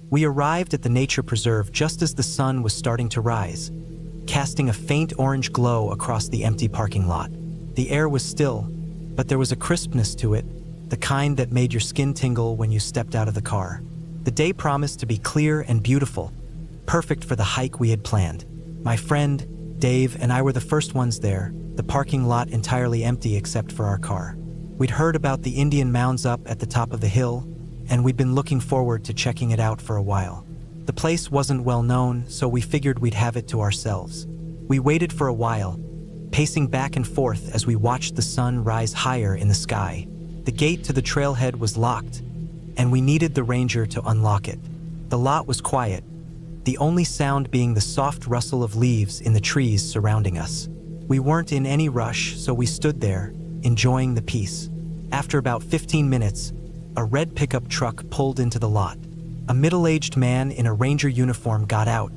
We arrived at the nature preserve just as the sun was starting to rise, casting a faint orange glow across the empty parking lot. The air was still, but there was a crispness to it, the kind that made your skin tingle when you stepped out of the car. The day promised to be clear and beautiful, perfect for the hike we had planned. My friend, Dave, and I were the first ones there, the parking lot entirely empty except for our car. We'd heard about the Indian mounds up at the top of the hill, and we'd been looking forward to checking it out for a while. The place wasn't well known, so we figured we'd have it to ourselves. We waited for a while, pacing back and forth as we watched the sun rise higher in the sky. The gate to the trailhead was locked, and we needed the ranger to unlock it. The lot was quiet, the only sound being the soft rustle of leaves in the trees surrounding us. We weren't in any rush, so we stood there, enjoying the peace. After about 15 minutes, a red pickup truck pulled into the lot. A middle-aged man in a ranger uniform got out,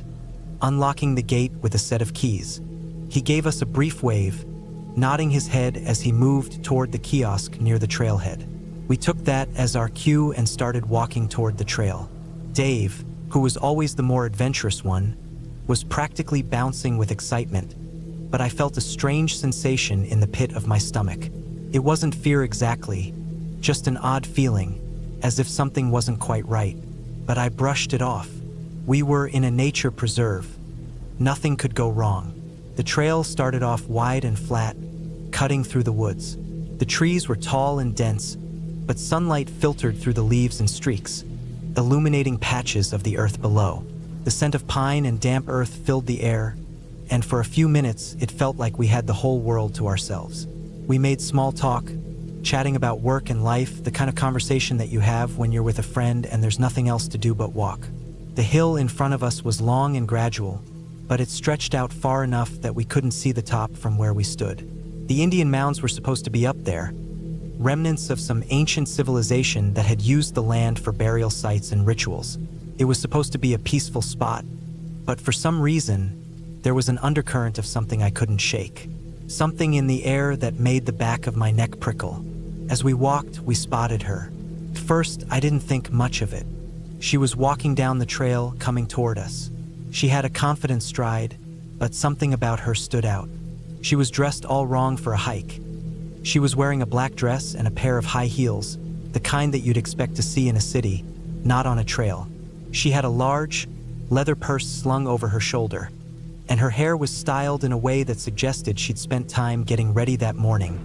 unlocking the gate with a set of keys. He gave us a brief wave, nodding his head as he moved toward the kiosk near the trailhead. We took that as our cue and started walking toward the trail. Dave, who was always the more adventurous one, was practically bouncing with excitement, but I felt a strange sensation in the pit of my stomach. It wasn't fear exactly, just an odd feeling, as if something wasn't quite right. But I brushed it off. We were in a nature preserve. Nothing could go wrong. The trail started off wide and flat, cutting through the woods. The trees were tall and dense, but sunlight filtered through the leaves in streaks, illuminating patches of the earth below. The scent of pine and damp earth filled the air, and for a few minutes it felt like we had the whole world to ourselves. We made small talk, chatting about work and life, the kind of conversation that you have when you're with a friend and there's nothing else to do but walk. The hill in front of us was long and gradual, but it stretched out far enough that we couldn't see the top from where we stood. The Indian mounds were supposed to be up there, remnants of some ancient civilization that had used the land for burial sites and rituals. It was supposed to be a peaceful spot, but for some reason, there was an undercurrent of something I couldn't shake. Something in the air that made the back of my neck prickle. As we walked, we spotted her. At first, I didn't think much of it. She was walking down the trail, coming toward us. She had a confident stride, but something about her stood out. She was dressed all wrong for a hike. She was wearing a black dress and a pair of high heels, the kind that you'd expect to see in a city, not on a trail. She had a large, leather purse slung over her shoulder, and her hair was styled in a way that suggested she'd spent time getting ready that morning,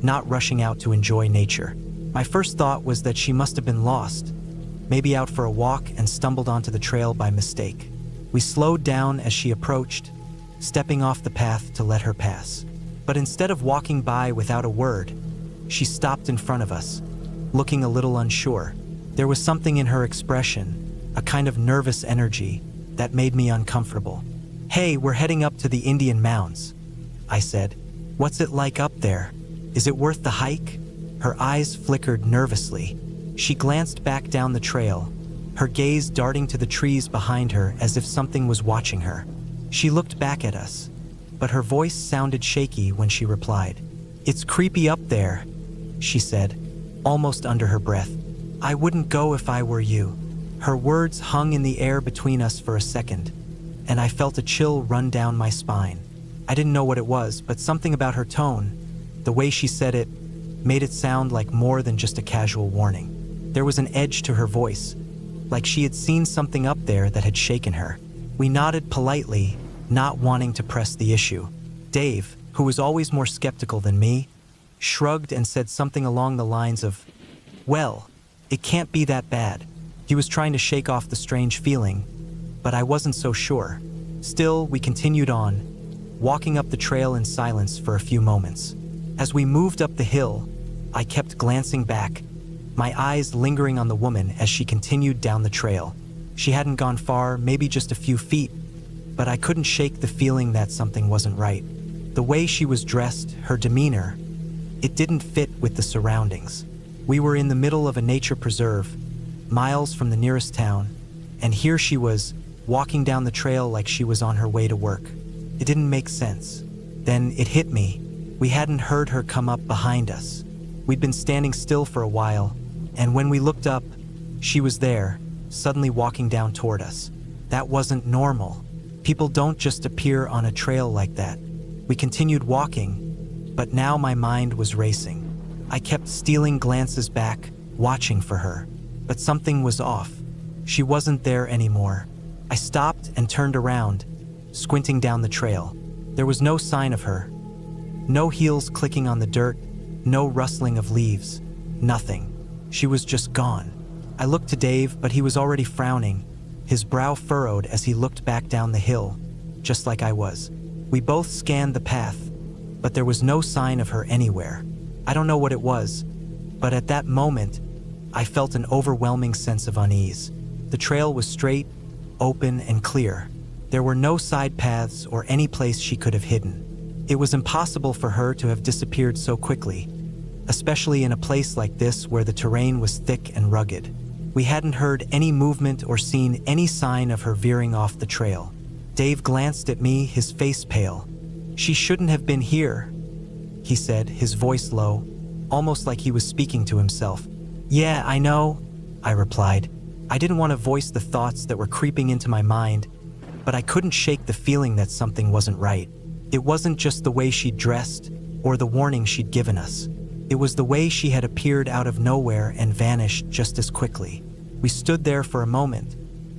not rushing out to enjoy nature. My first thought was that she must have been lost, maybe out for a walk and stumbled onto the trail by mistake. We slowed down as she approached, stepping off the path to let her pass. But instead of walking by without a word, she stopped in front of us, looking a little unsure. There was something in her expression, a kind of nervous energy, that made me uncomfortable. "Hey, we're heading up to the Indian mounds," I said. "What's it like up there? Is it worth the hike?" Her eyes flickered nervously. She glanced back down the trail, her gaze darting to the trees behind her as if something was watching her. She looked back at us, but her voice sounded shaky when she replied. "It's creepy up there," she said, almost under her breath. "I wouldn't go if I were you." Her words hung in the air between us for a second, and I felt a chill run down my spine. I didn't know what it was, but something about her tone, the way she said it, made it sound like more than just a casual warning. There was an edge to her voice, like she had seen something up there that had shaken her. We nodded politely, not wanting to press the issue. Dave, who was always more skeptical than me, shrugged and said something along the lines of, "Well, it can't be that bad." He was trying to shake off the strange feeling, but I wasn't so sure. Still, we continued on, walking up the trail in silence for a few moments. As we moved up the hill, I kept glancing back, my eyes lingering on the woman as she continued down the trail. She hadn't gone far, maybe just a few feet, but I couldn't shake the feeling that something wasn't right. The way she was dressed, her demeanor, it didn't fit with the surroundings. We were in the middle of a nature preserve, miles from the nearest town, and here she was, walking down the trail like she was on her way to work. It didn't make sense. Then it hit me. We hadn't heard her come up behind us. We'd been standing still for a while, and when we looked up, she was there, suddenly walking down toward us. That wasn't normal. People don't just appear on a trail like that. We continued walking, but now my mind was racing. I kept stealing glances back, watching for her. But something was off. She wasn't there anymore. I stopped and turned around, squinting down the trail. There was no sign of her. No heels clicking on the dirt, no rustling of leaves, nothing. She was just gone. I looked to Dave, but he was already frowning, his brow furrowed as he looked back down the hill, just like I was. We both scanned the path, but there was no sign of her anywhere. I don't know what it was, but at that moment, I felt an overwhelming sense of unease. The trail was straight, open, and clear. There were no side paths or any place she could have hidden. It was impossible for her to have disappeared so quickly, especially in a place like this where the terrain was thick and rugged. We hadn't heard any movement or seen any sign of her veering off the trail. Dave glanced at me, his face pale. "She shouldn't have been here," he said, his voice low, almost like he was speaking to himself. "Yeah, I know," I replied. I didn't want to voice the thoughts that were creeping into my mind, but I couldn't shake the feeling that something wasn't right. It wasn't just the way she'd dressed or the warning she'd given us. It was the way she had appeared out of nowhere and vanished just as quickly. We stood there for a moment,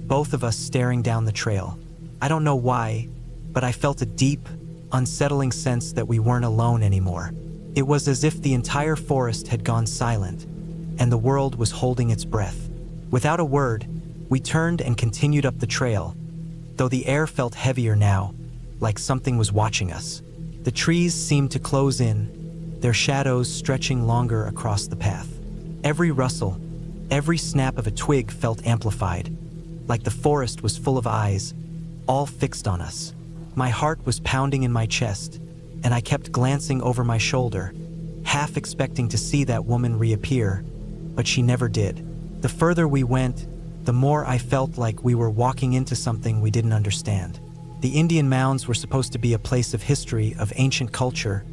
both of us staring down the trail. I don't know why, but I felt a deep, unsettling sense that we weren't alone anymore. It was as if the entire forest had gone silent, and the world was holding its breath. Without a word, we turned and continued up the trail, though the air felt heavier now, like something was watching us. The trees seemed to close in, their shadows stretching longer across the path. Every rustle, every snap of a twig felt amplified, like the forest was full of eyes, all fixed on us. My heart was pounding in my chest, and I kept glancing over my shoulder, half expecting to see that woman reappear, but she never did. The further we went, the more I felt like we were walking into something we didn't understand. The Indian mounds were supposed to be a place of history, of ancient culture,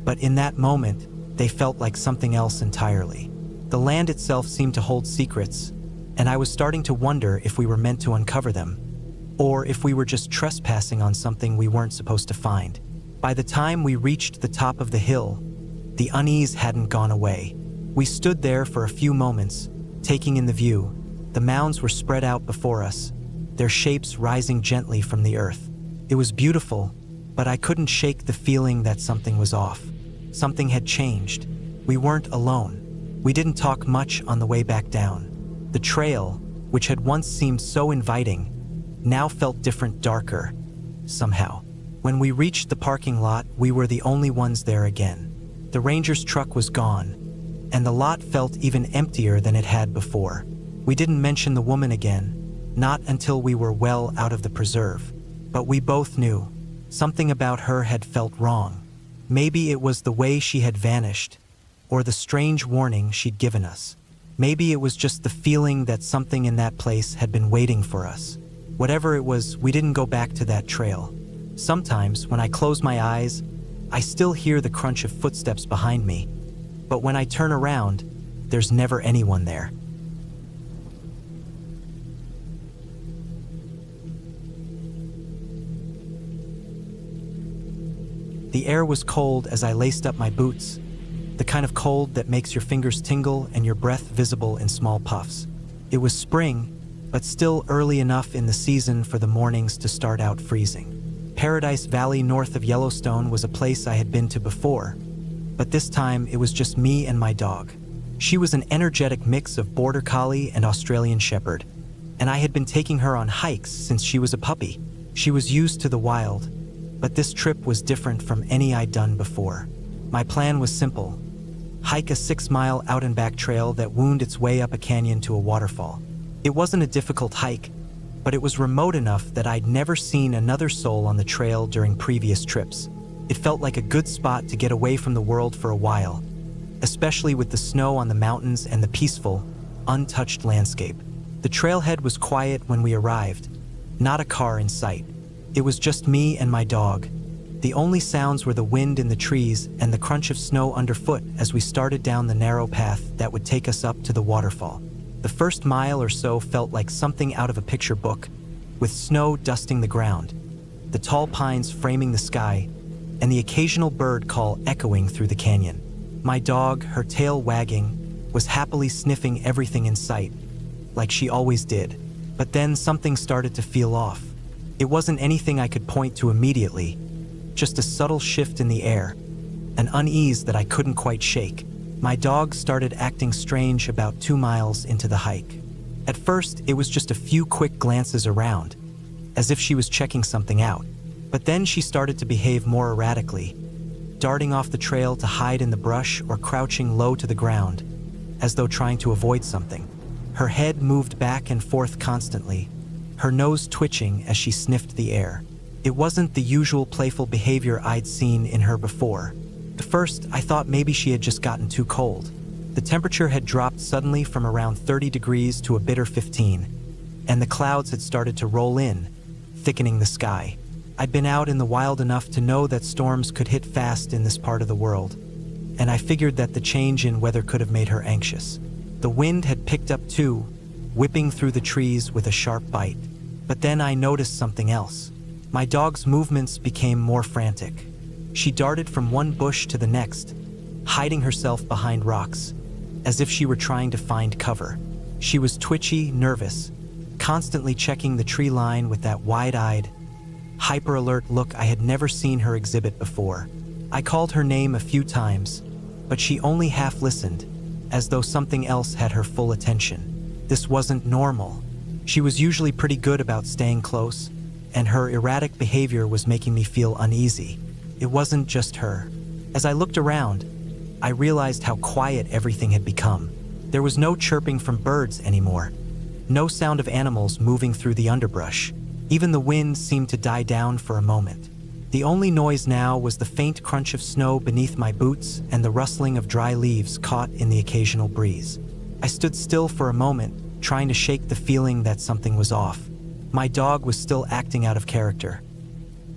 but in that moment, they felt like something else entirely. The land itself seemed to hold secrets, and I was starting to wonder if we were meant to uncover them, or if we were just trespassing on something we weren't supposed to find. By the time we reached the top of the hill, the unease hadn't gone away. We stood there for a few moments, taking in the view. The mounds were spread out before us, their shapes rising gently from the earth. It was beautiful, but I couldn't shake the feeling that something was off. Something had changed. We weren't alone. We didn't talk much on the way back down. The trail, which had once seemed so inviting, now felt different, darker, somehow. When we reached the parking lot, we were the only ones there again. The ranger's truck was gone, and the lot felt even emptier than it had before. We didn't mention the woman again, not until we were well out of the preserve. But we both knew something about her had felt wrong. Maybe it was the way she had vanished, or the strange warning she'd given us. Maybe it was just the feeling that something in that place had been waiting for us. Whatever it was, we didn't go back to that trail. Sometimes, when I close my eyes, I still hear the crunch of footsteps behind me. But when I turn around, there's never anyone there. The air was cold as I laced up my boots, the kind of cold that makes your fingers tingle and your breath visible in small puffs. It was spring, but still early enough in the season for the mornings to start out freezing. Paradise Valley north of Yellowstone was a place I had been to before, but this time it was just me and my dog. She was an energetic mix of Border Collie and Australian Shepherd, and I had been taking her on hikes since she was a puppy. She was used to the wild, but this trip was different from any I'd done before. My plan was simple: hike a 6-mile out-and-back trail that wound its way up a canyon to a waterfall. It wasn't a difficult hike, but it was remote enough that I'd never seen another soul on the trail during previous trips. It felt like a good spot to get away from the world for a while, especially with the snow on the mountains and the peaceful, untouched landscape. The trailhead was quiet when we arrived, not a car in sight. It was just me and my dog. The only sounds were the wind in the trees and the crunch of snow underfoot as we started down the narrow path that would take us up to the waterfall. The first mile or so felt like something out of a picture book, with snow dusting the ground, the tall pines framing the sky, and the occasional bird call echoing through the canyon. My dog, her tail wagging, was happily sniffing everything in sight, like she always did. But then something started to feel off. It wasn't anything I could point to immediately, just a subtle shift in the air, an unease that I couldn't quite shake. My dog started acting strange about 2 miles into the hike. At first, it was just a few quick glances around, as if she was checking something out. But then she started to behave more erratically, darting off the trail to hide in the brush or crouching low to the ground, as though trying to avoid something. Her head moved back and forth constantly, her nose twitching as she sniffed the air. It wasn't the usual playful behavior I'd seen in her before. At first, I thought maybe she had just gotten too cold. The temperature had dropped suddenly from around 30 degrees to a bitter 15, and the clouds had started to roll in, thickening the sky. I'd been out in the wild enough to know that storms could hit fast in this part of the world, and I figured that the change in weather could have made her anxious. The wind had picked up too, whipping through the trees with a sharp bite. But then I noticed something else. My dog's movements became more frantic. She darted from one bush to the next, hiding herself behind rocks, as if she were trying to find cover. She was twitchy, nervous, constantly checking the tree line with that wide-eyed, hyper-alert look I had never seen her exhibit before. I called her name a few times, but she only half listened, as though something else had her full attention. This wasn't normal. She was usually pretty good about staying close, and her erratic behavior was making me feel uneasy. It wasn't just her. As I looked around, I realized how quiet everything had become. There was no chirping from birds anymore, no sound of animals moving through the underbrush. Even the wind seemed to die down for a moment. The only noise now was the faint crunch of snow beneath my boots and the rustling of dry leaves caught in the occasional breeze. I stood still for a moment, trying to shake the feeling that something was off. My dog was still acting out of character.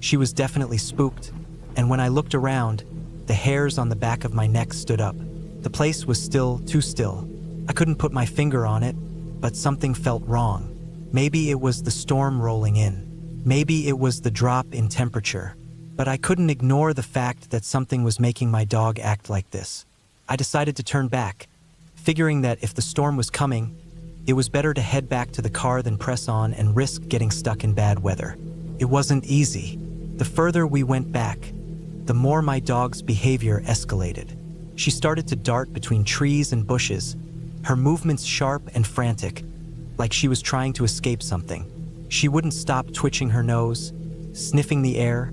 She was definitely spooked, and when I looked around, the hairs on the back of my neck stood up. The place was still too still. I couldn't put my finger on it, but something felt wrong. Maybe it was the storm rolling in. Maybe it was the drop in temperature. But I couldn't ignore the fact that something was making my dog act like this. I decided to turn back, figuring that if the storm was coming, it was better to head back to the car than press on and risk getting stuck in bad weather. It wasn't easy. The further we went back, the more my dog's behavior escalated. She started to dart between trees and bushes, her movements sharp and frantic, like she was trying to escape something. She wouldn't stop twitching her nose, sniffing the air,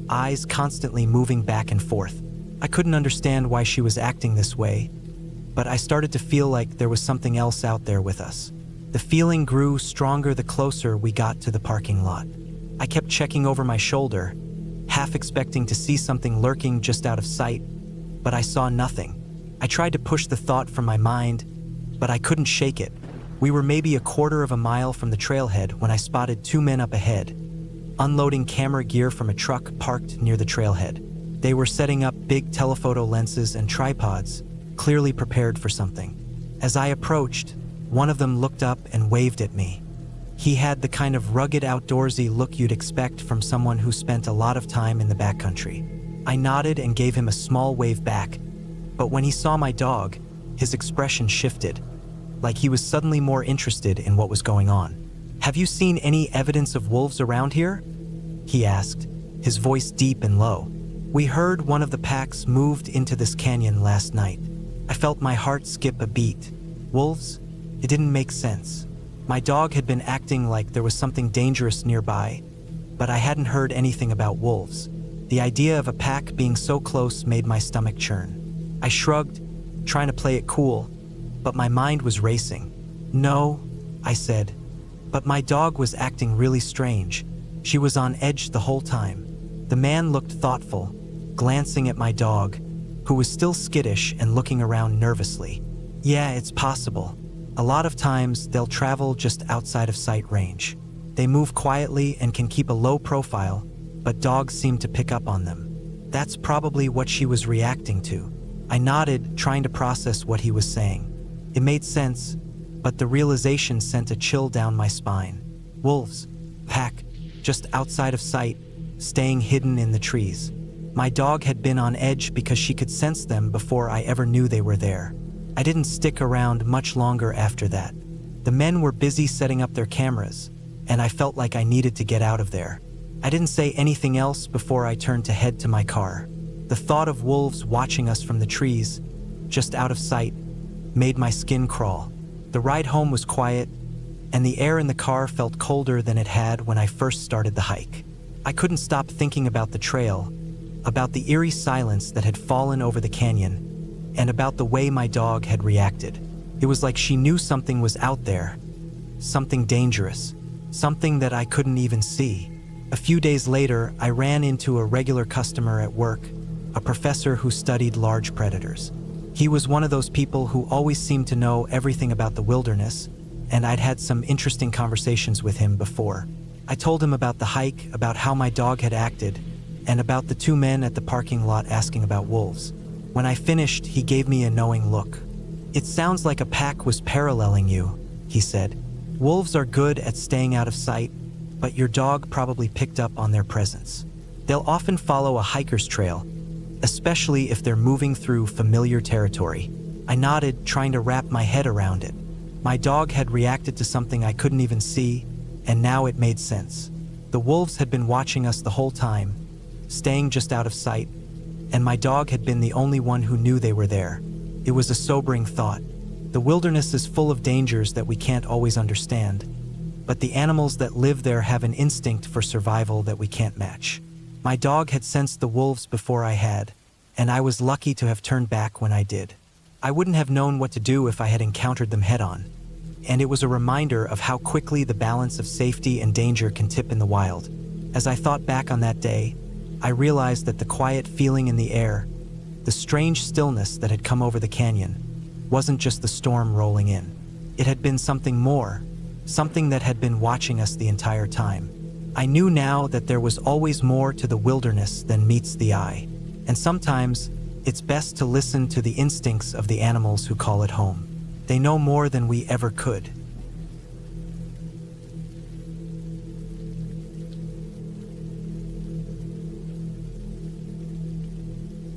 eyes constantly moving back and forth. I couldn't understand why she was acting this way, but I started to feel like there was something else out there with us. The feeling grew stronger the closer we got to the parking lot. I kept checking over my shoulder, half expecting to see something lurking just out of sight, but I saw nothing. I tried to push the thought from my mind, but I couldn't shake it. We were maybe a quarter of a mile from the trailhead when I spotted 2 men up ahead, unloading camera gear from a truck parked near the trailhead. They were setting up big telephoto lenses and tripods, clearly prepared for something. As I approached, one of them looked up and waved at me. He had the kind of rugged outdoorsy look you'd expect from someone who spent a lot of time in the backcountry. I nodded and gave him a small wave back, but when he saw my dog, his expression shifted, like he was suddenly more interested in what was going on. "Have you seen any evidence of wolves around here?" he asked, his voice deep and low. "We heard one of the packs moved into this canyon last night." I felt my heart skip a beat. Wolves? It didn't make sense. My dog had been acting like there was something dangerous nearby, but I hadn't heard anything about wolves. The idea of a pack being so close made my stomach churn. I shrugged, trying to play it cool, but my mind was racing. "No," I said, but my dog was acting really strange. She was on edge the whole time. The man looked thoughtful, glancing at my dog, who was still skittish and looking around nervously. "Yeah, it's possible. A lot of times they'll travel just outside of sight range. They move quietly and can keep a low profile, but dogs seem to pick up on them." That's probably what she was reacting to. I nodded, trying to process what he was saying. It made sense, but the realization sent a chill down my spine. Wolves. Pack. Just outside of sight, staying hidden in the trees. My dog had been on edge because she could sense them before I ever knew they were there. I didn't stick around much longer after that. The men were busy setting up their cameras, and I felt like I needed to get out of there. I didn't say anything else before I turned to head to my car. The thought of wolves watching us from the trees, just out of sight, made my skin crawl. The ride home was quiet, and the air in the car felt colder than it had when I first started the hike. I couldn't stop thinking about the trail, about the eerie silence that had fallen over the canyon, and about the way my dog had reacted. It was like she knew something was out there, something dangerous, something that I couldn't even see. A few days later, I ran into a regular customer at work, a professor who studied large predators. He was one of those people who always seemed to know everything about the wilderness, and I'd had some interesting conversations with him before. I told him about the hike, about how my dog had acted, and about the two men at the parking lot asking about wolves. When I finished, he gave me a knowing look. "It sounds like a pack was paralleling you," he said. "Wolves are good at staying out of sight, but your dog probably picked up on their presence. They'll often follow a hiker's trail, especially if they're moving through familiar territory." I nodded, trying to wrap my head around it. My dog had reacted to something I couldn't even see, and now it made sense. The wolves had been watching us the whole time, staying just out of sight, and my dog had been the only one who knew they were there. It was a sobering thought. The wilderness is full of dangers that we can't always understand, but the animals that live there have an instinct for survival that we can't match. My dog had sensed the wolves before I had, and I was lucky to have turned back when I did. I wouldn't have known what to do if I had encountered them head-on, and it was a reminder of how quickly the balance of safety and danger can tip in the wild. As I thought back on that day, I realized that the quiet feeling in the air, the strange stillness that had come over the canyon, wasn't just the storm rolling in. It had been something more, something that had been watching us the entire time. I knew now that there was always more to the wilderness than meets the eye, and sometimes it's best to listen to the instincts of the animals who call it home. They know more than we ever could.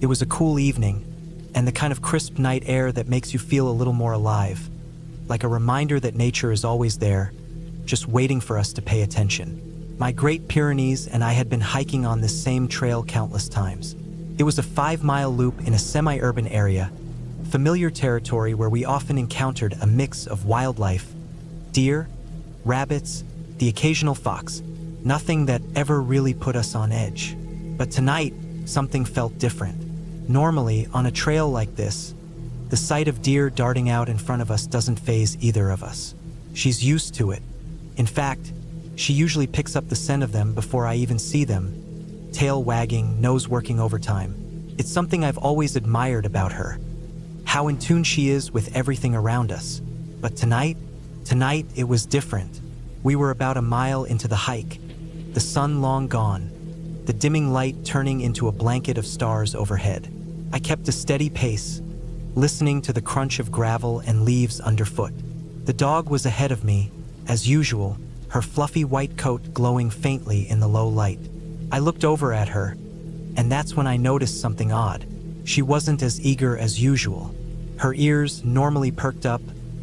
It was a cool evening, and the kind of crisp night air that makes you feel a little more alive, like a reminder that nature is always there, just waiting for us to pay attention. My Great Pyrenees and I had been hiking on this same trail countless times. It was a 5-mile loop in a semi-urban area, familiar territory where we often encountered a mix of wildlife, deer, rabbits, the occasional fox, nothing that ever really put us on edge. But tonight, something felt different. Normally, on a trail like this, the sight of deer darting out in front of us doesn't faze either of us. She's used to it. In fact, she usually picks up the scent of them before I even see them, tail wagging, nose working overtime. It's something I've always admired about her, how in tune she is with everything around us. But tonight it was different. We were about a mile into the hike, the sun long gone, the dimming light turning into a blanket of stars overhead. I kept a steady pace, listening to the crunch of gravel and leaves underfoot. The dog was ahead of me, as usual, her fluffy white coat glowing faintly in the low light. I looked over at her, and that's when I noticed something odd. She wasn't as eager as usual. Her ears, normally perked up,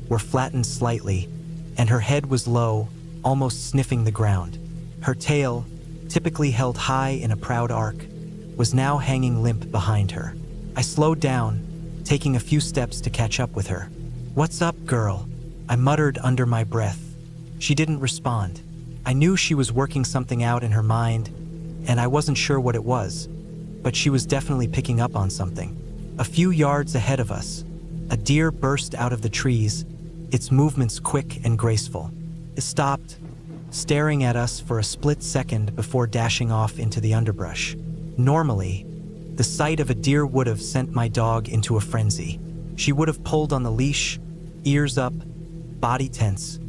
were flattened slightly, and her head was low, almost sniffing the ground. Her tail, typically held high in a proud arc, was now hanging limp behind her. I slowed down, taking a few steps to catch up with her. "What's up, girl?" I muttered under my breath. She didn't respond. I knew she was working something out in her mind, and I wasn't sure what it was, but she was definitely picking up on something. A few yards ahead of us, a deer burst out of the trees, its movements quick and graceful. It stopped, staring at us for a split second before dashing off into the underbrush. Normally, the sight of a deer would have sent my dog into a frenzy. She would have pulled on the leash, ears up, body tense,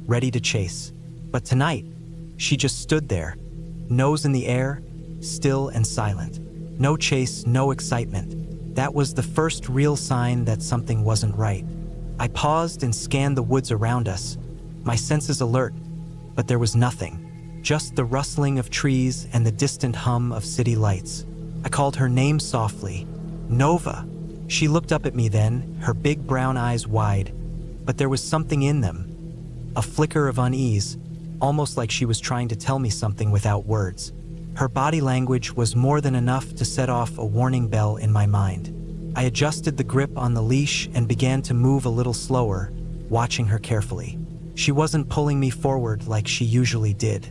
ready to chase. But tonight, she just stood there, nose in the air, still and silent. No chase, no excitement. That was the first real sign that something wasn't right. I paused and scanned the woods around us, my senses alert, but there was nothing, just the rustling of trees and the distant hum of city lights. I called her name softly, Nova. She looked up at me then, her big brown eyes wide, but there was something in them, a flicker of unease, almost like she was trying to tell me something without words. Her body language was more than enough to set off a warning bell in my mind. I adjusted the grip on the leash and began to move a little slower, watching her carefully. She wasn't pulling me forward like she usually did.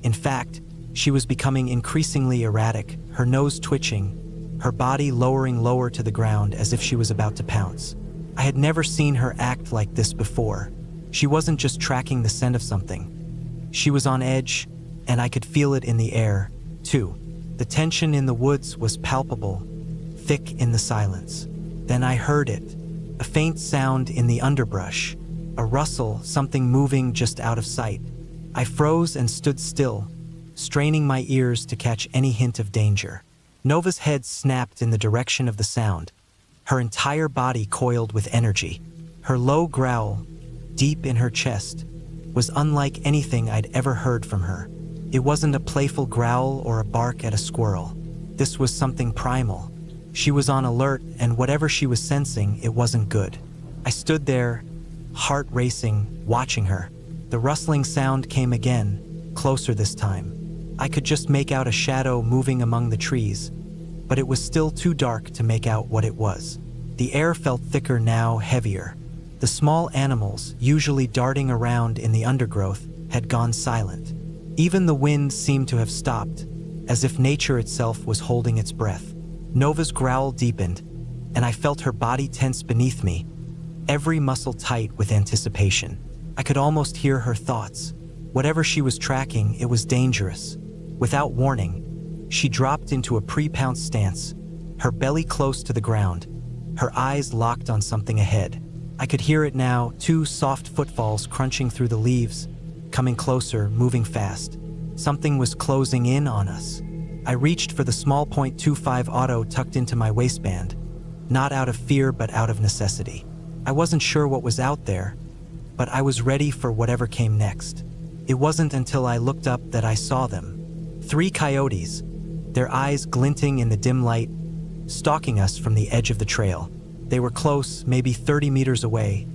In fact, she was becoming increasingly erratic, her nose twitching, her body lowering lower to the ground as if she was about to pounce. I had never seen her act like this before. She wasn't just tracking the scent of something. She was on edge, and I could feel it in the air, too. The tension in the woods was palpable, thick in the silence. Then I heard it, a faint sound in the underbrush, a rustle, something moving just out of sight. I froze and stood still, straining my ears to catch any hint of danger. Nova's head snapped in the direction of the sound, her entire body coiled with energy. Her low growl, deep in her chest, was unlike anything I'd ever heard from her. It wasn't a playful growl or a bark at a squirrel. This was something primal. She was on alert, and whatever she was sensing, it wasn't good. I stood there, heart racing, watching her. The rustling sound came again, closer this time. I could just make out a shadow moving among the trees, but it was still too dark to make out what it was. The air felt thicker now, heavier. The small animals, usually darting around in the undergrowth, had gone silent. Even the wind seemed to have stopped, as if nature itself was holding its breath. Nova's growl deepened, and I felt her body tense beneath me, every muscle tight with anticipation. I could almost hear her thoughts. Whatever she was tracking, it was dangerous. Without warning, she dropped into a pre-pounce stance, her belly close to the ground, her eyes locked on something ahead. I could hear it now, two soft footfalls crunching through the leaves, coming closer, moving fast. Something was closing in on us. I reached for the small .25 auto tucked into my waistband, not out of fear but out of necessity. I wasn't sure what was out there, but I was ready for whatever came next. It wasn't until I looked up that I saw them. 3 coyotes, their eyes glinting in the dim light, stalking us from the edge of the trail. They were close, maybe 30 meters away,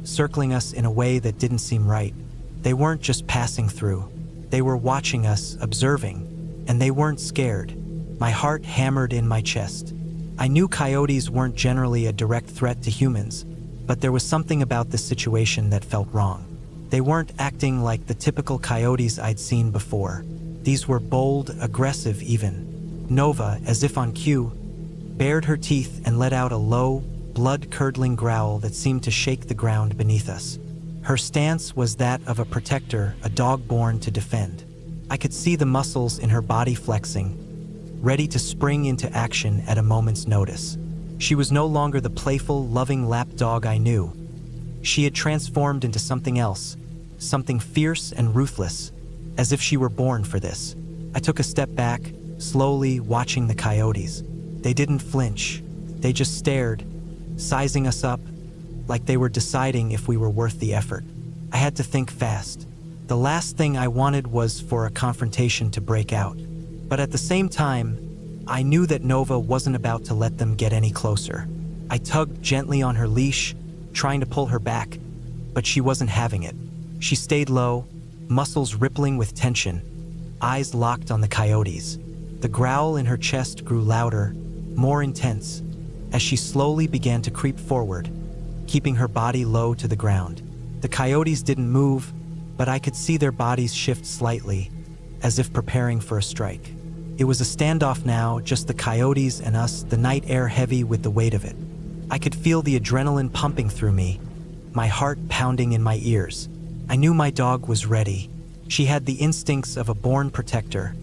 circling us in a way that didn't seem right. They weren't just passing through. They were watching us, observing, and they weren't scared. My heart hammered in my chest. I knew coyotes weren't generally a direct threat to humans, but there was something about this situation that felt wrong. They weren't acting like the typical coyotes I'd seen before. These were bold, aggressive even. Nova, as if on cue, bared her teeth and let out a low, blood-curdling growl that seemed to shake the ground beneath us. Her stance was that of a protector, a dog born to defend. I could see the muscles in her body flexing, ready to spring into action at a moment's notice. She was no longer the playful, loving lap dog I knew. She had transformed into something else, something fierce and ruthless, as if she were born for this. I took a step back, slowly watching the coyotes. They didn't flinch. They just stared, sizing us up, like they were deciding if we were worth the effort. I had to think fast. The last thing I wanted was for a confrontation to break out. But at the same time, I knew that Nova wasn't about to let them get any closer. I tugged gently on her leash, trying to pull her back, but she wasn't having it. She stayed low, muscles rippling with tension, eyes locked on the coyotes. The growl in her chest grew louder, more intense, as she slowly began to creep forward, keeping her body low to the ground. The coyotes didn't move, but I could see their bodies shift slightly, as if preparing for a strike. It was a standoff now, just the coyotes and us, the night air heavy with the weight of it. I could feel the adrenaline pumping through me, my heart pounding in my ears. I knew my dog was ready. She had the instincts of a born protector,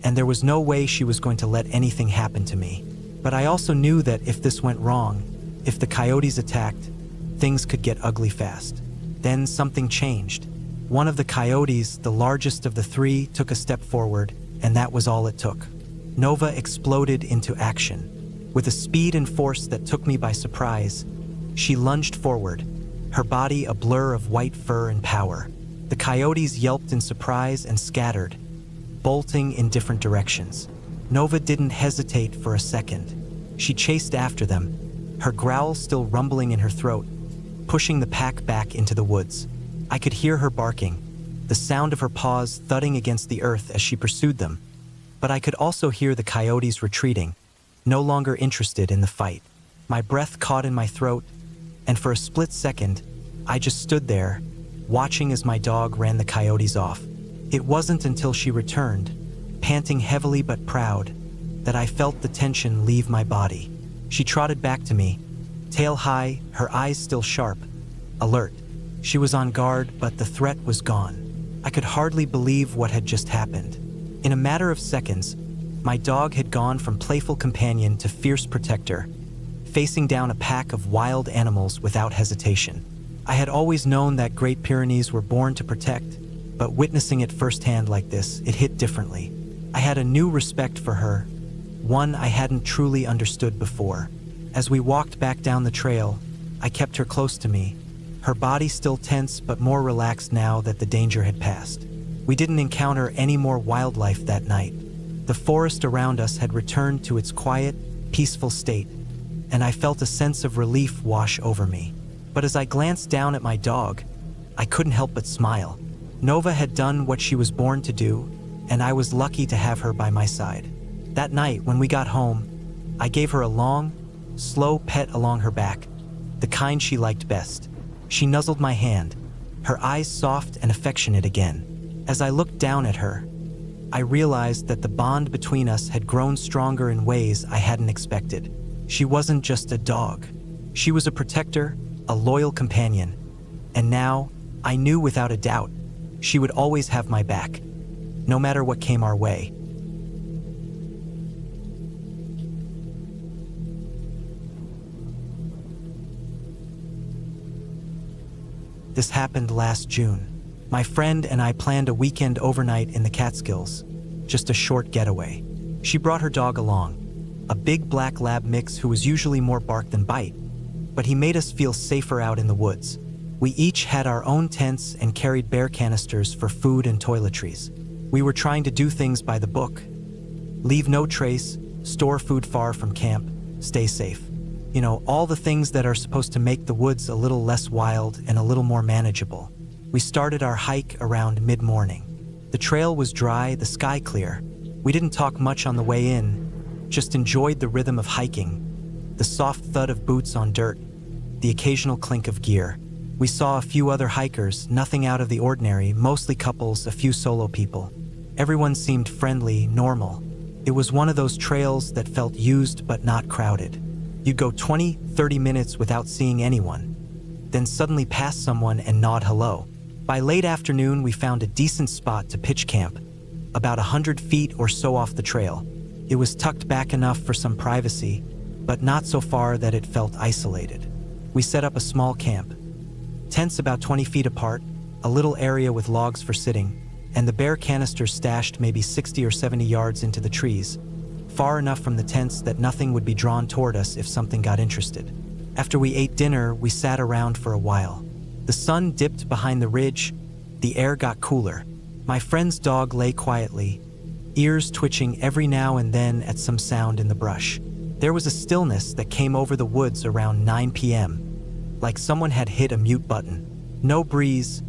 and there was no way she was going to let anything happen to me. But I also knew that if this went wrong, if the coyotes attacked, things could get ugly fast. Then something changed. One of the coyotes, the largest of the 3, took a step forward, and that was all it took. Nova exploded into action. With a speed and force that took me by surprise, she lunged forward, her body a blur of white fur and power. The coyotes yelped in surprise and scattered, bolting in different directions. Nova didn't hesitate for a second. She chased after them, her growl still rumbling in her throat, pushing the pack back into the woods. I could hear her barking, the sound of her paws thudding against the earth as she pursued them. But I could also hear the coyotes retreating, no longer interested in the fight. My breath caught in my throat, and for a split second, I just stood there, watching as my dog ran the coyotes off. It wasn't until she returned, panting heavily but proud, that I felt the tension leave my body. She trotted back to me, tail high, her eyes still sharp, alert. She was on guard, but the threat was gone. I could hardly believe what had just happened. In a matter of seconds, my dog had gone from playful companion to fierce protector, facing down a pack of wild animals without hesitation. I had always known that Great Pyrenees were born to protect, but witnessing it firsthand like this, it hit differently. I had a new respect for her, one I hadn't truly understood before. As we walked back down the trail, I kept her close to me, her body still tense but more relaxed now that the danger had passed. We didn't encounter any more wildlife that night. The forest around us had returned to its quiet, peaceful state, and I felt a sense of relief wash over me. But as I glanced down at my dog, I couldn't help but smile. Nova had done what she was born to do, and I was lucky to have her by my side. That night, when we got home, I gave her a long, slow pet along her back, the kind she liked best. She nuzzled my hand, her eyes soft and affectionate again. As I looked down at her, I realized that the bond between us had grown stronger in ways I hadn't expected. She wasn't just a dog. She was a protector, a loyal companion, and now, I knew without a doubt, she would always have my back, no matter what came our way. This happened last June. My friend and I planned a weekend overnight in the Catskills, just a short getaway. She brought her dog along, a big black lab mix who was usually more bark than bite, but he made us feel safer out in the woods. We each had our own tents and carried bear canisters for food and toiletries. We were trying to do things by the book. Leave no trace, store food far from camp, stay safe. You know, all the things that are supposed to make the woods a little less wild and a little more manageable. We started our hike around mid-morning. The trail was dry, the sky clear. We didn't talk much on the way in, just enjoyed the rhythm of hiking, the soft thud of boots on dirt, the occasional clink of gear. We saw a few other hikers, nothing out of the ordinary, mostly couples, a few solo people. Everyone seemed friendly, normal. It was one of those trails that felt used but not crowded. You'd go 20, 30 minutes without seeing anyone, then suddenly pass someone and nod hello. By late afternoon, we found a decent spot to pitch camp, about 100 feet or so off the trail. It was tucked back enough for some privacy, but not so far that it felt isolated. We set up a small camp, tents about 20 feet apart, a little area with logs for sitting, and the bear canisters stashed maybe 60 or 70 yards into the trees, far enough from the tents that nothing would be drawn toward us if something got interested. After we ate dinner, we sat around for a while. The sun dipped behind the ridge, the air got cooler. My friend's dog lay quietly, ears twitching every now and then at some sound in the brush. There was a stillness that came over the woods around 9 p.m., like someone had hit a mute button. No breeze,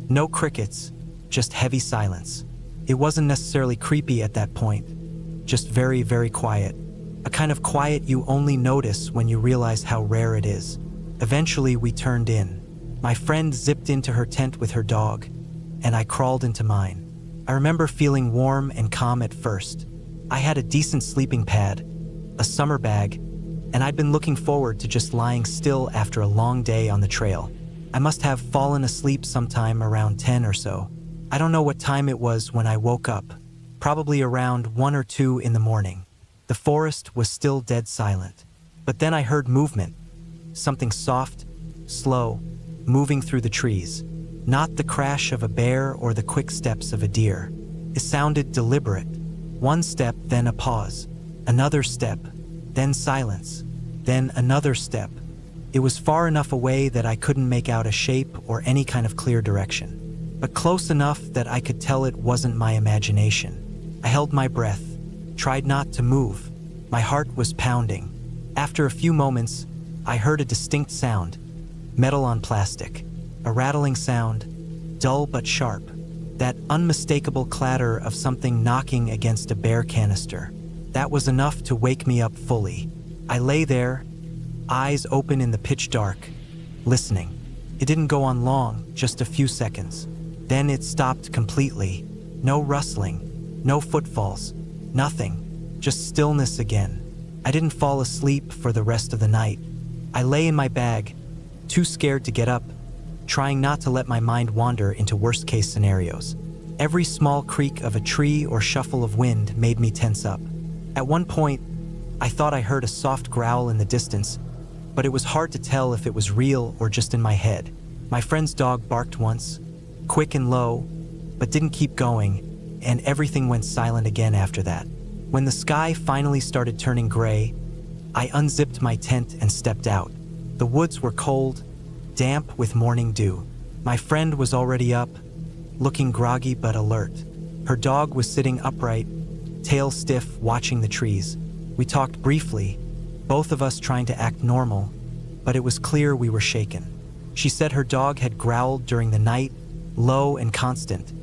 no crickets, just heavy silence. It wasn't necessarily creepy at that point, just very, very quiet. A kind of quiet you only notice when you realize how rare it is. Eventually, we turned in. My friend zipped into her tent with her dog, and I crawled into mine. I remember feeling warm and calm at first. I had a decent sleeping pad, a summer bag, and I'd been looking forward to just lying still after a long day on the trail. I must have fallen asleep sometime around 10 or so. I don't know what time it was when I woke up, probably around 1 or 2 in the morning. The forest was still dead silent. But then I heard movement, something soft, slow, moving through the trees. Not the crash of a bear or the quick steps of a deer. It sounded deliberate. One step, then a pause. Another step, then silence. Then another step. It was far enough away that I couldn't make out a shape or any kind of clear direction, but close enough that I could tell it wasn't my imagination. I held my breath, tried not to move. My heart was pounding. After a few moments, I heard a distinct sound, metal on plastic, a rattling sound, dull but sharp, that unmistakable clatter of something knocking against a bare canister. That was enough to wake me up fully. I lay there, eyes open in the pitch dark, listening. It didn't go on long, just a few seconds. Then it stopped completely. No rustling, no footfalls, nothing, just stillness again. I didn't fall asleep for the rest of the night. I lay in my bag, too scared to get up, trying not to let my mind wander into worst-case scenarios. Every small creak of a tree or shuffle of wind made me tense up. At one point, I thought I heard a soft growl in the distance, but it was hard to tell if it was real or just in my head. My friend's dog barked once, quick and low, but didn't keep going, and everything went silent again after that. When the sky finally started turning gray, I unzipped my tent and stepped out. The woods were cold, damp with morning dew. My friend was already up, looking groggy but alert. Her dog was sitting upright, tail stiff, watching the trees. We talked briefly, both of us trying to act normal, but it was clear we were shaken. She said her dog had growled during the night, low and constant,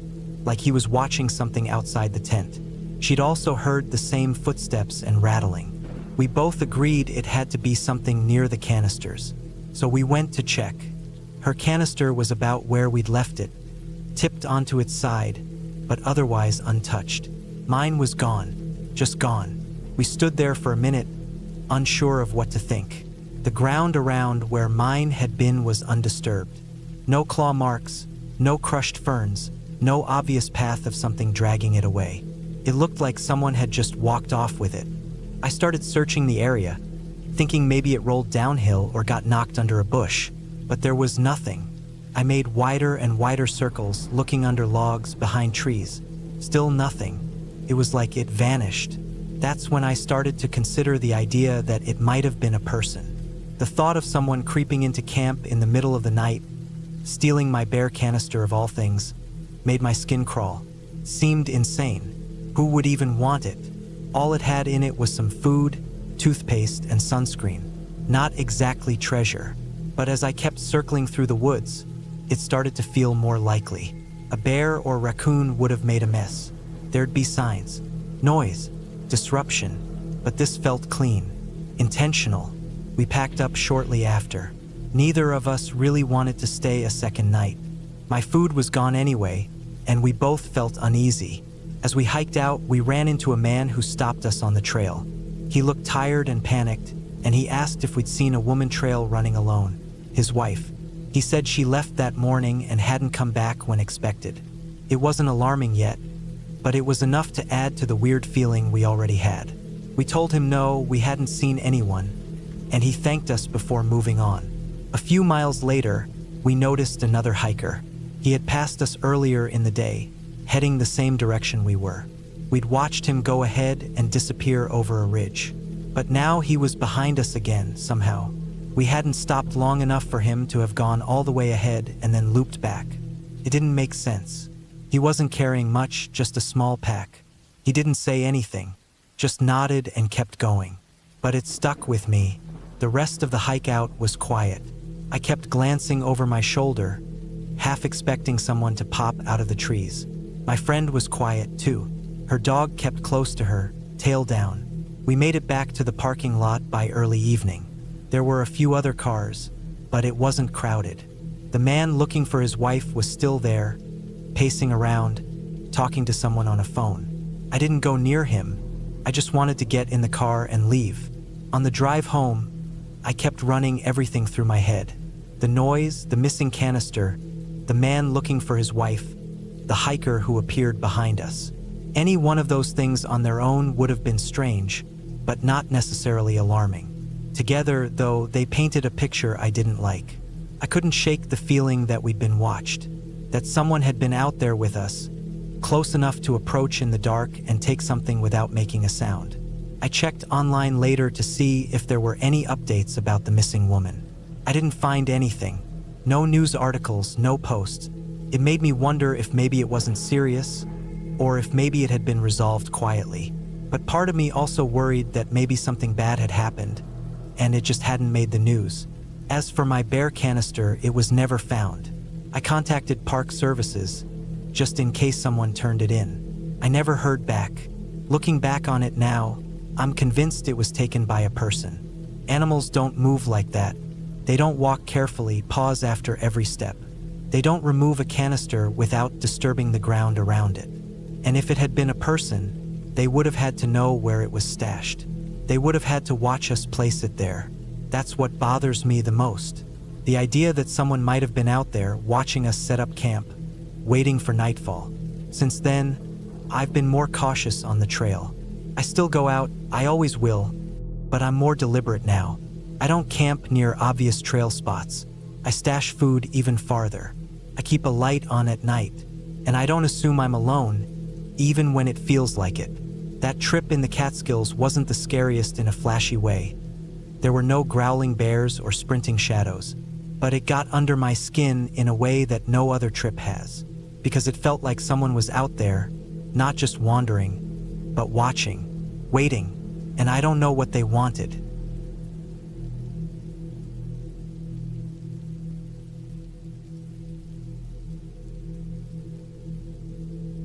like he was watching something outside the tent. She'd also heard the same footsteps and rattling. We both agreed it had to be something near the canisters, so we went to check. Her canister was about where we'd left it, tipped onto its side, but otherwise untouched. Mine was gone, just gone. We stood there for a minute, unsure of what to think. The ground around where mine had been was undisturbed. No claw marks, no crushed ferns, no obvious path of something dragging it away. It looked like someone had just walked off with it. I started searching the area, thinking maybe it rolled downhill or got knocked under a bush, but there was nothing. I made wider and wider circles, looking under logs, behind trees. Still nothing. It was like it vanished. That's when I started to consider the idea that it might have been a person. The thought of someone creeping into camp in the middle of the night, stealing my bare canister of all things, made my skin crawl. Seemed insane. Who would even want it? All it had in it was some food, toothpaste, and sunscreen. Not exactly treasure. But as I kept circling through the woods, it started to feel more likely. A bear or raccoon would have made a mess. There'd be signs, noise, disruption, but this felt clean, intentional. We packed up shortly after. Neither of us really wanted to stay a second night. My food was gone anyway, and we both felt uneasy. As we hiked out, we ran into a man who stopped us on the trail. He looked tired and panicked, and he asked if we'd seen a woman trail running alone, his wife. He said she left that morning and hadn't come back when expected. It wasn't alarming yet, but it was enough to add to the weird feeling we already had. We told him no, we hadn't seen anyone, and he thanked us before moving on. A few miles later, we noticed another hiker. He had passed us earlier in the day, heading the same direction we were. We'd watched him go ahead and disappear over a ridge. But now he was behind us again, somehow. We hadn't stopped long enough for him to have gone all the way ahead and then looped back. It didn't make sense. He wasn't carrying much, just a small pack. He didn't say anything, just nodded and kept going. But it stuck with me. The rest of the hike out was quiet. I kept glancing over my shoulder, half expecting someone to pop out of the trees. My friend was quiet too. Her dog kept close to her, tail down. We made it back to the parking lot by early evening. There were a few other cars, but it wasn't crowded. The man looking for his wife was still there, pacing around, talking to someone on a phone. I didn't go near him. I just wanted to get in the car and leave. On the drive home, I kept running everything through my head. The noise, the missing canister, the man looking for his wife, the hiker who appeared behind us. Any one of those things on their own would have been strange, but not necessarily alarming. Together, though, they painted a picture I didn't like. I couldn't shake the feeling that we'd been watched, that someone had been out there with us, close enough to approach in the dark and take something without making a sound. I checked online later to see if there were any updates about the missing woman. I didn't find anything. No news articles, no posts. It made me wonder if maybe it wasn't serious, or if maybe it had been resolved quietly. But part of me also worried that maybe something bad had happened, and it just hadn't made the news. As for my bear canister, it was never found. I contacted park services, just in case someone turned it in. I never heard back. Looking back on it now, I'm convinced it was taken by a person. Animals don't move like that. They don't walk carefully, pause after every step. They don't remove a canister without disturbing the ground around it. And if it had been a person, they would have had to know where it was stashed. They would have had to watch us place it there. That's what bothers me the most. The idea that someone might have been out there watching us set up camp, waiting for nightfall. Since then, I've been more cautious on the trail. I still go out, I always will, but I'm more deliberate now. I don't camp near obvious trail spots. I stash food even farther. I keep a light on at night, and I don't assume I'm alone, even when it feels like it. That trip in the Catskills wasn't the scariest in a flashy way. There were no growling bears or sprinting shadows, but it got under my skin in a way that no other trip has, because it felt like someone was out there, not just wandering, but watching, waiting, and I don't know what they wanted.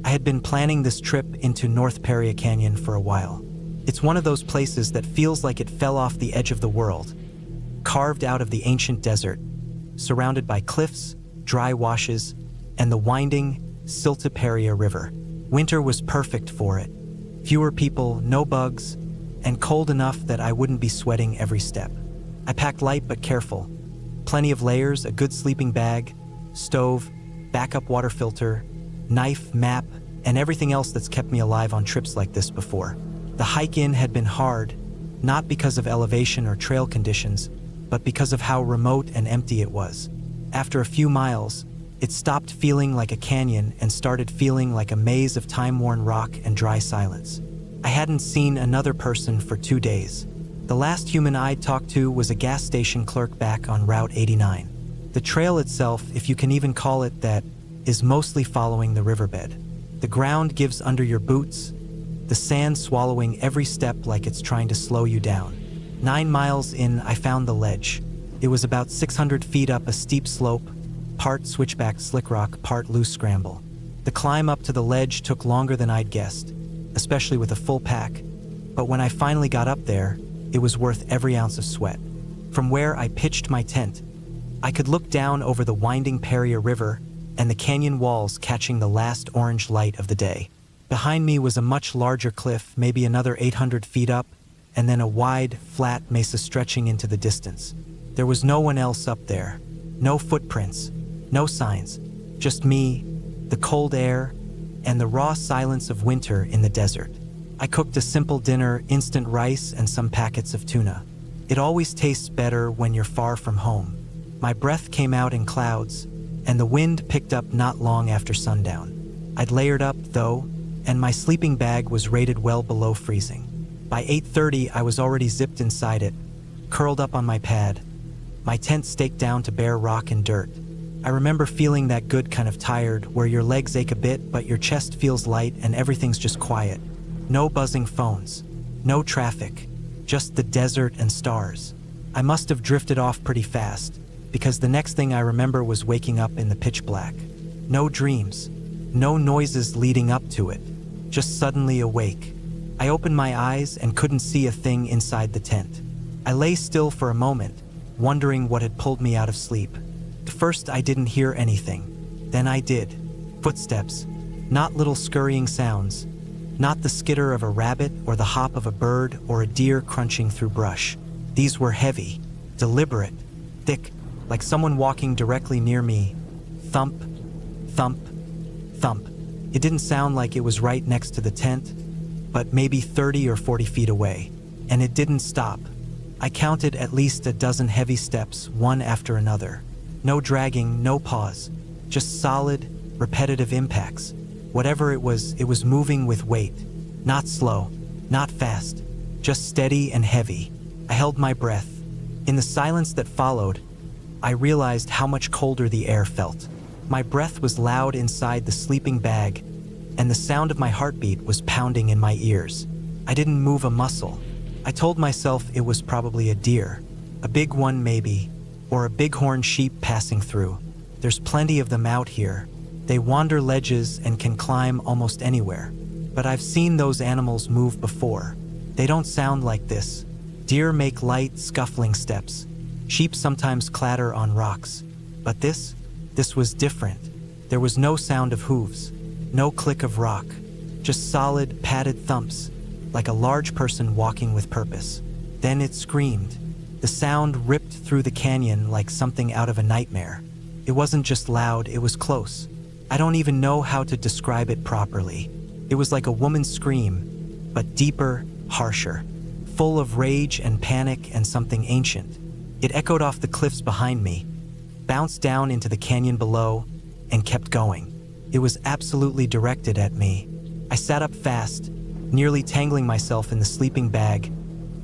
I had been planning this trip into North Paria Canyon for a while. It's one of those places that feels like it fell off the edge of the world, carved out of the ancient desert, surrounded by cliffs, dry washes, and the winding, silted Paria River. Winter was perfect for it. Fewer people, no bugs, and cold enough that I wouldn't be sweating every step. I packed light but careful. Plenty of layers, a good sleeping bag, stove, backup water filter, knife, map, and everything else that's kept me alive on trips like this before. The hike in had been hard, not because of elevation or trail conditions, but because of how remote and empty it was. After a few miles, it stopped feeling like a canyon and started feeling like a maze of time-worn rock and dry silence. I hadn't seen another person for 2 days. The last human I'd talked to was a gas station clerk back on Route 89. The trail itself, if you can even call it that, is mostly following the riverbed. The ground gives under your boots, the sand swallowing every step like it's trying to slow you down. 9 miles in, I found the ledge. It was about 600 feet up a steep slope, part switchback slick rock, part loose scramble. The climb up to the ledge took longer than I'd guessed, especially with a full pack, but when I finally got up there, it was worth every ounce of sweat. From where I pitched my tent, I could look down over the winding Paria River and the canyon walls catching the last orange light of the day. Behind me was a much larger cliff, maybe another 800 feet up, and then a wide, flat mesa stretching into the distance. There was no one else up there. No footprints, no signs, just me, the cold air, and the raw silence of winter in the desert. I cooked a simple dinner, instant rice and some packets of tuna. It always tastes better when you're far from home. My breath came out in clouds, and the wind picked up not long after sundown. I'd layered up, though, and my sleeping bag was rated well below freezing. By 8:30, I was already zipped inside it, curled up on my pad, my tent staked down to bare rock and dirt. I remember feeling that good kind of tired, where your legs ache a bit, but your chest feels light and everything's just quiet. No buzzing phones, no traffic, just the desert and stars. I must have drifted off pretty fast, because the next thing I remember was waking up in the pitch black. No dreams, no noises leading up to it, just suddenly awake. I opened my eyes and couldn't see a thing inside the tent. I lay still for a moment, wondering what had pulled me out of sleep. At first I didn't hear anything. Then I did. Footsteps, not little scurrying sounds, not the skitter of a rabbit or the hop of a bird or a deer crunching through brush. These were heavy, deliberate, thick, like someone walking directly near me. Thump, thump, thump. It didn't sound like it was right next to the tent, but maybe 30 or 40 feet away. And it didn't stop. I counted at least a dozen heavy steps, one after another. No dragging, no pause, just solid, repetitive impacts. Whatever it was moving with weight. Not slow, not fast, just steady and heavy. I held my breath. In the silence that followed, I realized how much colder the air felt. My breath was loud inside the sleeping bag, and the sound of my heartbeat was pounding in my ears. I didn't move a muscle. I told myself it was probably a deer, a big one maybe, or a bighorn sheep passing through. There's plenty of them out here. They wander ledges and can climb almost anywhere. But I've seen those animals move before. They don't sound like this. Deer make light, scuffling steps. Sheep sometimes clatter on rocks. But this was different. There was no sound of hooves, no click of rock, just solid, padded thumps, like a large person walking with purpose. Then it screamed. The sound ripped through the canyon like something out of a nightmare. It wasn't just loud, it was close. I don't even know how to describe it properly. It was like a woman's scream, but deeper, harsher, full of rage and panic and something ancient. It echoed off the cliffs behind me, bounced down into the canyon below, and kept going. It was absolutely directed at me. I sat up fast, nearly tangling myself in the sleeping bag,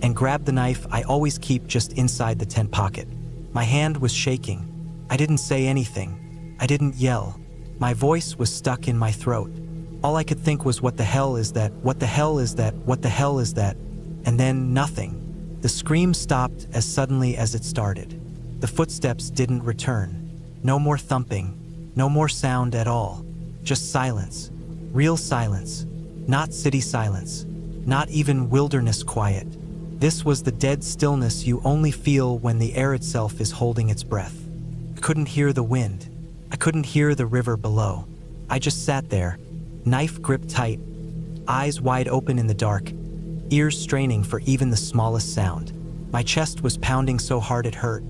and grabbed the knife I always keep just inside the tent pocket. My hand was shaking. I didn't say anything. I didn't yell. My voice was stuck in my throat. All I could think was, what the hell is that? What the hell is that? What the hell is that? And then nothing. The scream stopped as suddenly as it started. The footsteps didn't return. No more thumping. No more sound at all. Just silence. Real silence. Not city silence. Not even wilderness quiet. This was the dead stillness you only feel when the air itself is holding its breath. I couldn't hear the wind. I couldn't hear the river below. I just sat there, knife gripped tight, eyes wide open in the dark, ears straining for even the smallest sound. My chest was pounding so hard it hurt.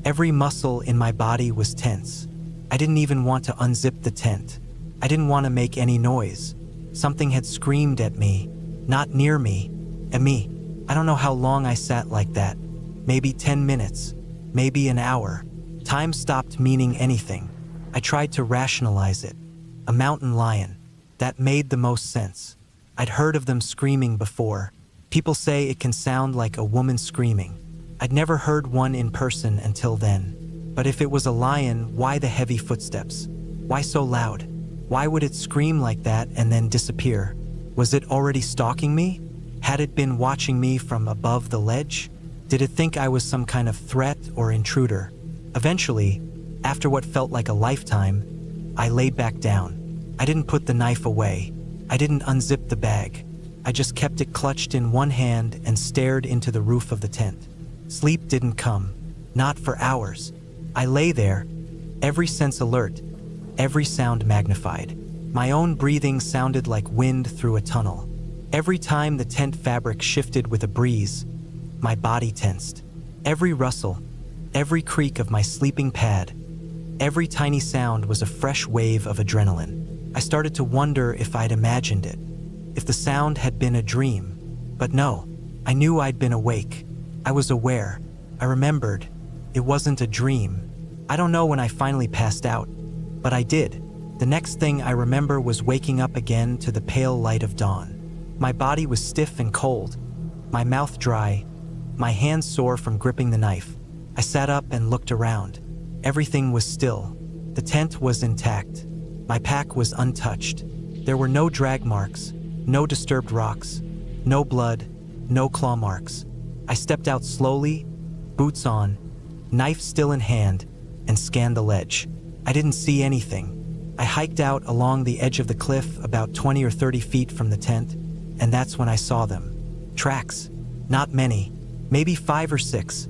Every muscle in my body was tense. I didn't even want to unzip the tent. I didn't want to make any noise. Something had screamed at me, not near me, at me. I don't know how long I sat like that. Maybe 10 minutes, maybe an hour. Time stopped meaning anything. I tried to rationalize it. A mountain lion. That made the most sense. I'd heard of them screaming before. People say it can sound like a woman screaming. I'd never heard one in person until then. But if it was a lion, why the heavy footsteps? Why so loud? Why would it scream like that and then disappear? Was it already stalking me? Had it been watching me from above the ledge? Did it think I was some kind of threat or intruder? Eventually, after what felt like a lifetime, I laid back down. I didn't put the knife away. I didn't unzip the bag. I just kept it clutched in one hand and stared into the roof of the tent. Sleep didn't come. Not for hours. I lay there, every sense alert, every sound magnified. My own breathing sounded like wind through a tunnel. Every time the tent fabric shifted with a breeze, my body tensed. Every rustle, every creak of my sleeping pad, every tiny sound was a fresh wave of adrenaline. I started to wonder if I'd imagined it, if the sound had been a dream. But no, I knew I'd been awake. I was aware. I remembered. It wasn't a dream. I don't know when I finally passed out, but I did. The next thing I remember was waking up again to the pale light of dawn. My body was stiff and cold, my mouth dry, my hands sore from gripping the knife. I sat up and looked around. Everything was still. The tent was intact. My pack was untouched. There were no drag marks, no disturbed rocks, no blood, no claw marks. I stepped out slowly, boots on, knife still in hand, and scanned the ledge. I didn't see anything. I hiked out along the edge of the cliff about 20 or 30 feet from the tent, and that's when I saw them. Tracks. Not many. Maybe 5 or 6.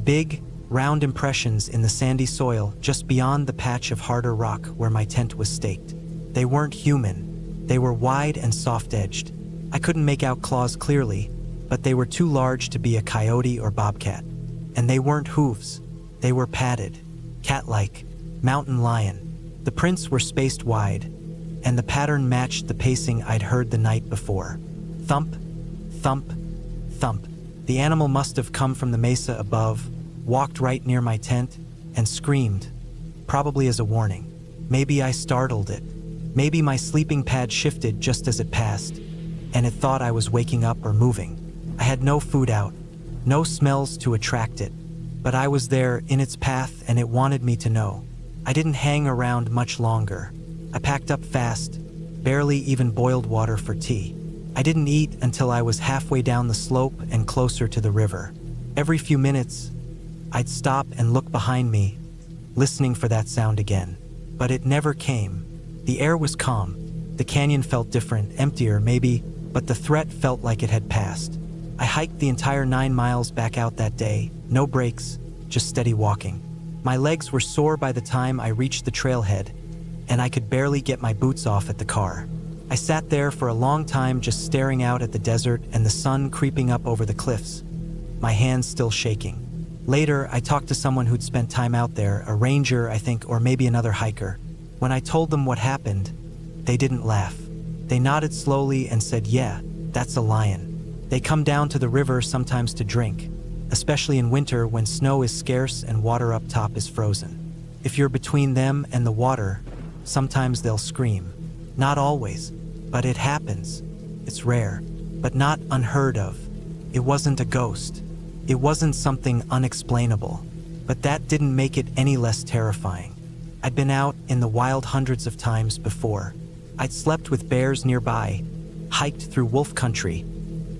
Big, round impressions in the sandy soil just beyond the patch of harder rock where my tent was staked. They weren't human. They were wide and soft-edged. I couldn't make out claws clearly, but they were too large to be a coyote or bobcat. And they weren't hooves. They were padded, cat-like, mountain lion. The prints were spaced wide, and the pattern matched the pacing I'd heard the night before. Thump, thump, thump. The animal must have come from the mesa above, walked right near my tent, and screamed, probably as a warning. Maybe I startled it. Maybe my sleeping pad shifted just as it passed, and it thought I was waking up or moving. I had no food out, no smells to attract it, But I was there, in its path, and it wanted me to know. I didn't hang around much longer. I packed up fast, barely even boiled water for tea. I didn't eat until I was halfway down the slope and closer to the river. Every few minutes, I'd stop and look behind me, listening for that sound again. But it never came. The air was calm. The canyon felt different, emptier maybe, but the threat felt like it had passed. I hiked the entire 9 miles back out that day, no breaks, just steady walking. My legs were sore by the time I reached the trailhead, and I could barely get my boots off at the car. I sat there for a long time just staring out at the desert and the sun creeping up over the cliffs, my hands still shaking. Later, I talked to someone who'd spent time out there, a ranger, I think, or maybe another hiker. When I told them what happened, they didn't laugh. They nodded slowly and said, "Yeah, that's a lion. They come down to the river sometimes to drink, especially in winter when snow is scarce and water up top is frozen. If you're between them and the water, sometimes they'll scream. Not always, but it happens. It's rare, but not unheard of. It wasn't a ghost. It wasn't something unexplainable, but that didn't make it any less terrifying. I'd been out in the wild hundreds of times before. I'd slept with bears nearby, hiked through wolf country,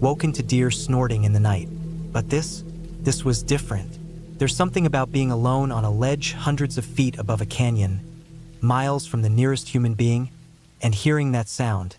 woken to deer snorting in the night. But this was different. There's something about being alone on a ledge hundreds of feet above a canyon, miles from the nearest human being, and hearing that sound.